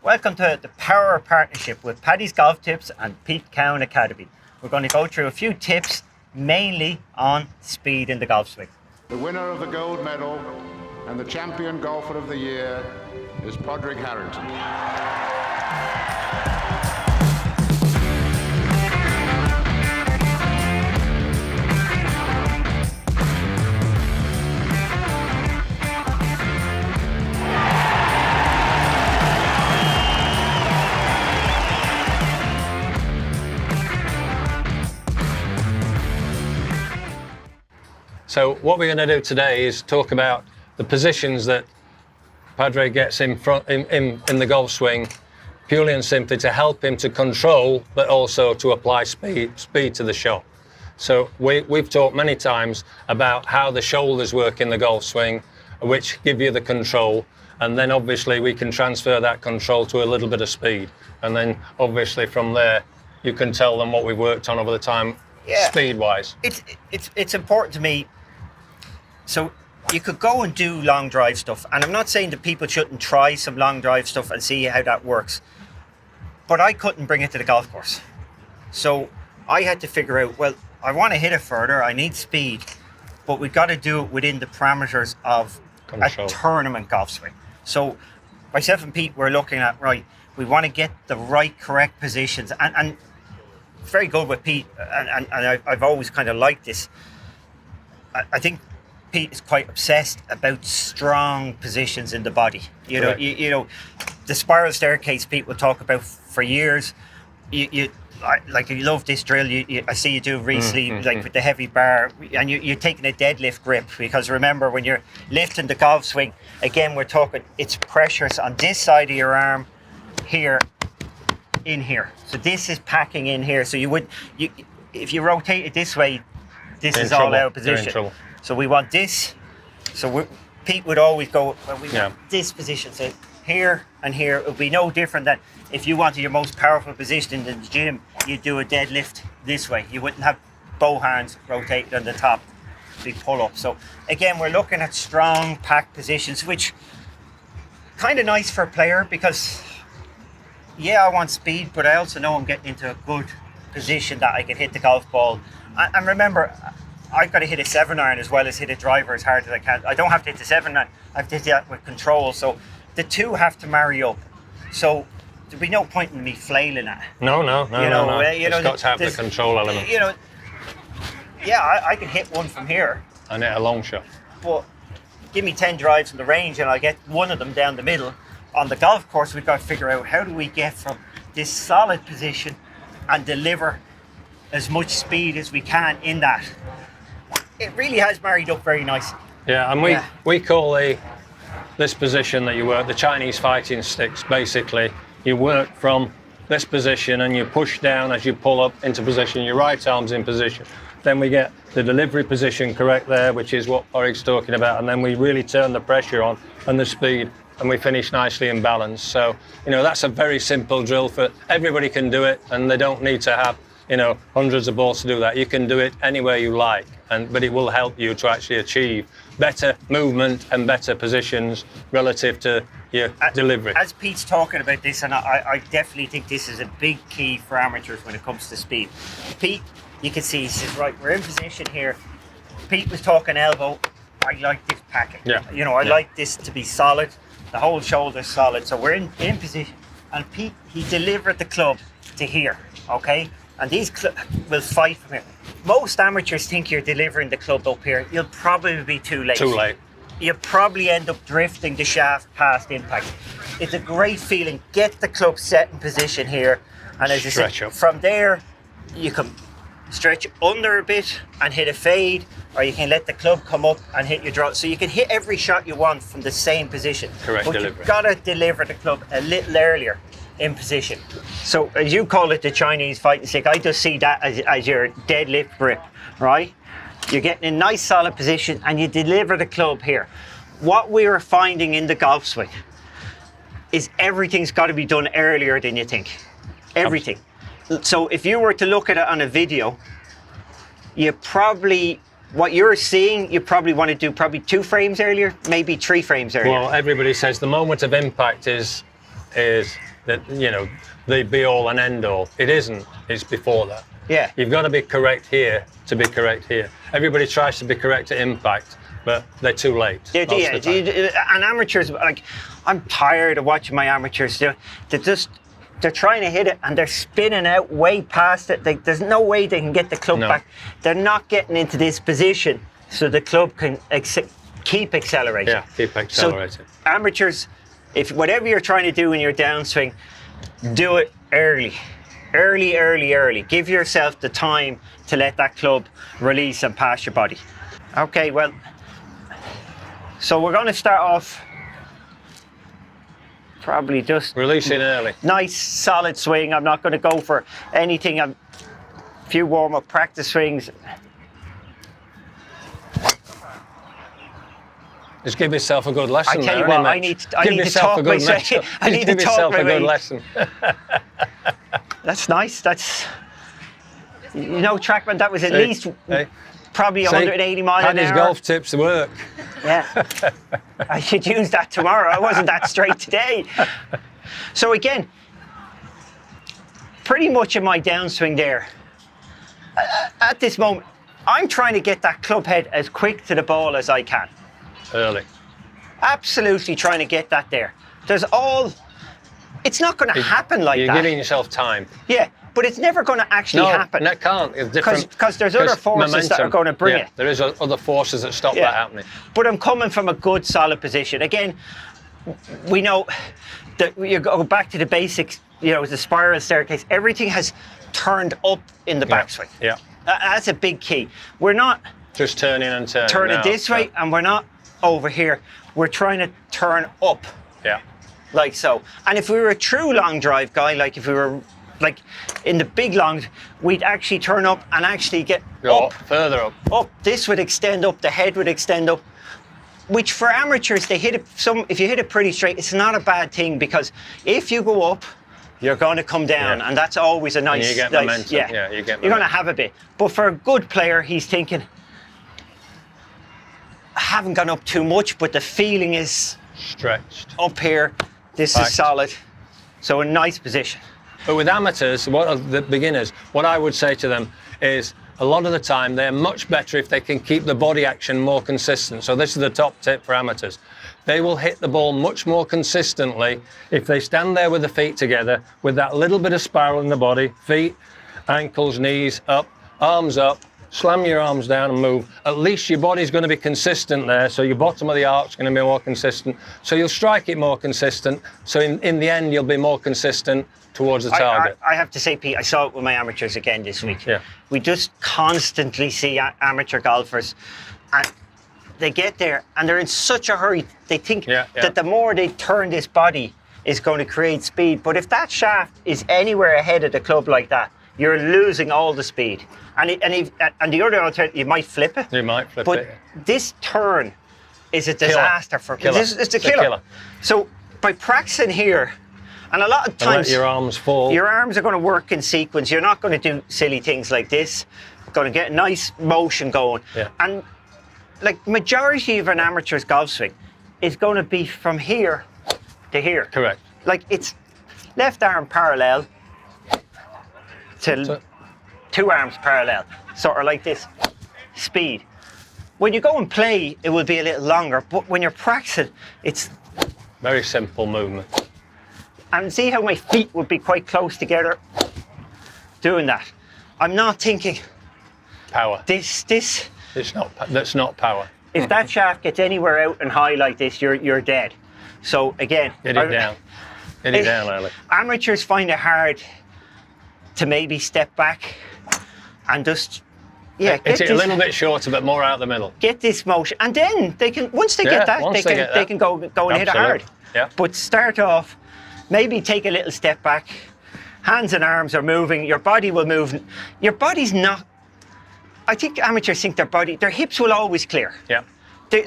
Welcome to the Power Partnership with Paddy's Golf Tips and Pete Cowan Academy. We're going to go through a few tips, mainly on speed in the golf swing. The winner of the gold medal and the champion golfer of the year is Padraig Harrington. So what we're going to do today is talk about the positions that Padraig gets in the golf swing, purely and simply to help him to control, but also to apply speed to the shot. So we've talked many times about how the shoulders work in the golf swing, which give you the control, and then obviously we can transfer that control to a little bit of speed, and then obviously from there you can tell them what we've worked on over the time, speed-wise. It's important to me. So you could go and do long drive stuff, and I'm not saying that people shouldn't try some long drive stuff and see how that works, but I couldn't bring it to the golf course. So I had to figure out, well, I want to hit it further, I need speed, but we've got to do it within the parameters of a tournament golf swing. So myself and Pete were looking at, right, we want to get the right correct positions, and very good with Pete, and I've always kind of liked this. I think Pete is quite obsessed about strong positions in the body. You know, the spiral staircase Pete will talk about for years. You love this drill. I see you do recently, with the heavy bar, and you're taking a deadlift grip, because remember, when you're lifting the golf swing, again, we're talking, it's pressures on this side of your arm, here, in here. So this is packing in here. So if you rotate it this way, this is all out of position. So we want this. So Pete would always go, well, we want this position. So here and here, it would be no different than if you wanted your most powerful position in the gym, you'd do a deadlift this way. You wouldn't have both hands rotated on the top, big pull up. So again, we're looking at strong packed positions, which kind of nice for a player, because I want speed, but I also know I'm getting into a good position that I can hit the golf ball. And remember, I've got to hit a 7-iron as well as hit a driver as hard as I can. I don't have to hit the 7-iron, I have to hit that with control. So the two have to marry up. So there'd be no point in me flailing at it. No. It's got to have the control element. I can hit one from here. And hit a long shot. But give me 10 drives in the range and I'll get one of them down the middle. On the golf course, we've got to figure out, how do we get from this solid position and deliver as much speed as we can in that. It really has married up very nicely. Yeah, and we call this position that you work, the Chinese fighting sticks. Basically, you work from this position and you push down as you pull up into position, your right arm's in position. Then we get the delivery position correct there, which is what Padraig's talking about, and then we really turn the pressure on and the speed, and we finish nicely in balance. So, that's a very simple drill for everybody can do it, and they don't need to have, hundreds of balls to do that. You can do it anywhere you like, but it will help you to actually achieve better movement and better positions relative to your delivery. As Pete's talking about this, and I definitely think this is a big key for amateurs when it comes to speed. Pete, you can see, he says, right, we're in position here. Pete was talking elbow. I like this packing. I like this to be solid. The whole shoulder's solid. So we're in position. And Pete, he delivered the club to here, okay? And these will fight from here. Most amateurs think you're delivering the club up here. You'll probably be too late. Too late. You'll probably end up drifting the shaft past impact. It's a great feeling. Get the club set in position here. And as stretch I up. said, from there, you can stretch under a bit and hit a fade, or you can let the club come up and hit your draw. So you can hit every shot you want from the same position. Correct but delivery. You've got to deliver the club a little earlier in position. So as you call it, the Chinese fighting stick, I just see that as your deadlift grip, right? You're getting a nice solid position and you deliver the club here. What we are finding in the golf swing is everything's got to be done earlier than you think. Everything. So if you were to look at it on a video, you probably, what you're seeing, you probably want to do 2 frames earlier, maybe 3 frames earlier. Well, everybody says the moment of impact is that, the be all and end all. It isn't. It's before that. Yeah. You've got to be correct here to be correct here. Everybody tries to be correct at impact, but they're too late. Yeah, most of the time. and amateurs, like, I'm tired of watching my amateurs. They're trying to hit it and they're spinning out way past it. There's no way they can get the club back. They're not getting into this position so the club can keep accelerating. Yeah, keep accelerating. So amateurs, if whatever you're trying to do in your downswing, do it early. Early. Give yourself the time to let that club release and pass your body. Okay, well, so we're going to start off probably just releasing early. Nice, solid swing. I'm not going to go for anything. A few warm-up practice swings. Just give yourself a good lesson. I tell you what, I need to talk myself. I need to talk a good lesson. That's nice. That's, Trackman, that was at least probably 180 miles an hour. Paddy's golf tips work. Yeah. I should use that tomorrow. I wasn't that straight today. So again, pretty much in my downswing there, at this moment, I'm trying to get that club head as quick to the ball as I can. Early. Absolutely trying to get that there. It's not going to happen like that. You're giving yourself time. Yeah, but it's never going to actually happen. No, it can't. It's different. Because there's other forces that are going to bring it. There is other forces that stop that happening. But I'm coming from a good, solid position. Again, we know that you go back to the basics, the spiral staircase. Everything has turned up in the backswing. Yeah. That's a big key. We're not just turning and turning. Turning this way, and we're not over here. We're trying to turn up. Yeah. Like so. And if we were a true long drive guy, like if we were like in the big longs, we'd actually turn up and actually get up. Further up. Up. This would extend up, the head would extend up. Which for amateurs, if you hit it pretty straight, it's not a bad thing, because if you go up, you're going to come down, and that's always a nice. And you get momentum. Yeah, you get momentum. You're going to have a bit. But for a good player, he's thinking, I haven't gone up too much, but the feeling is stretched up here. This is solid. So a nice position. But with amateurs, the beginners, what I would say to them is, a lot of the time they're much better if they can keep the body action more consistent. So this is the top tip for amateurs. They will hit the ball much more consistently if they stand there with the feet together, with that little bit of spiral in the body, feet, ankles, knees up, arms up, slam your arms down and move. At least your body's going to be consistent there, so your bottom of the arc's going to be more consistent. So you'll strike it more consistent. So in the end, you'll be more consistent towards the target. I have to say, Pete, I saw it with my amateurs again this week. Yeah. We just constantly see amateur golfers, and they get there and they're in such a hurry. They think that the more they turn this body is going to create speed. But if that shaft is anywhere ahead of the club like that, you're losing all the speed. And the other alternative, you might flip it. You might flip it. But this turn is a disaster for me. It's a killer. So by practicing here, and a lot of times let your arms fall. Your arms are going to work in sequence. You're not going to do silly things like this. You're going to get nice motion going. Yeah. And like majority of an amateur's golf swing is going to be from here to here. Correct. Like it's left arm parallel to two arms parallel, sort of like this. Speed. When you go and play, it will be a little longer, but when you're practicing, it's very simple movement. And see how my feet would be quite close together doing that. I'm not thinking power. That's not power. If that shaft gets anywhere out and high like this, you're dead. So again, get it down. Get it down early. Amateurs find it hard to maybe step back and just hit it a little bit shorter, but more out the middle. Get this motion, and then they can once they get that, they can go and hit it hard. Yeah. But start off, maybe take a little step back. Hands and arms are moving. Your body will move. Your body's not. I think amateurs think their hips will always clear. Yeah.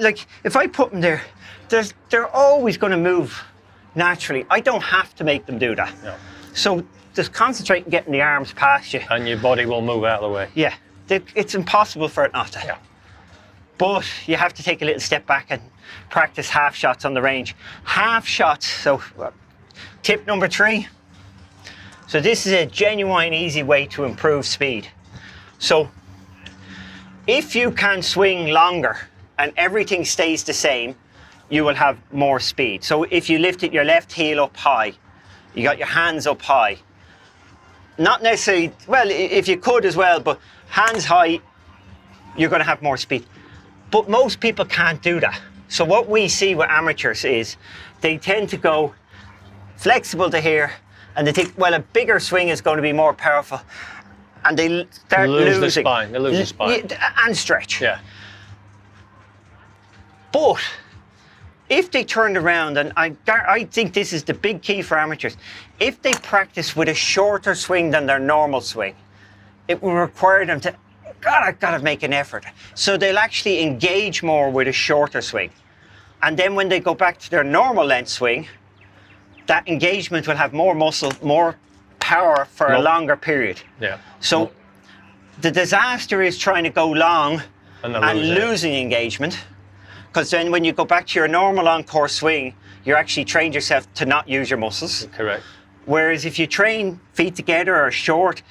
Like if I put them there, they're always going to move naturally. I don't have to make them do that. No. So just concentrate on getting the arms past you. And your body will move out of the way. Yeah. It's impossible for it not to. Yeah. But you have to take a little step back and practice half shots on the range. Half shots, so Tip number 3. So this is a genuine easy way to improve speed. So if you can swing longer and everything stays the same, you will have more speed. So if you lifted your left heel up high, you got your hands up high, not necessarily, well, if you could as well, but hands high, you're going to have more speed. But most people can't do that. So what we see with amateurs is they tend to go flexible to here, and they think, well, a bigger swing is going to be more powerful, and they start losing. The spine. They lose the spine. And stretch. Yeah. But if they turned around, and I think this is the big key for amateurs, if they practice with a shorter swing than their normal swing, it will require them to, I've got to make an effort. So they'll actually engage more with a shorter swing. And then when they go back to their normal length swing, that engagement will have more muscle, more power for a longer period. Yeah. So the disaster is trying to go long and losing engagement. Because then when you go back to your normal on-course swing, you actually trained yourself to not use your muscles. Correct. Whereas if you train feet together or short,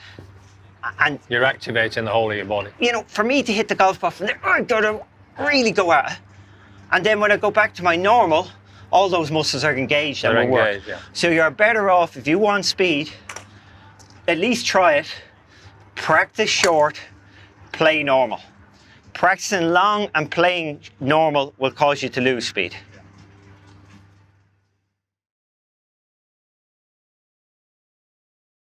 and you're activating the whole of your body. You know, for me to hit the golf ball from there, I've got to really go at it. And then when I go back to my normal, all those muscles are engaged and will work. Yeah. So you're better off, if you want speed, at least try it, practice short, play normal. Practicing long and playing normal will cause you to lose speed.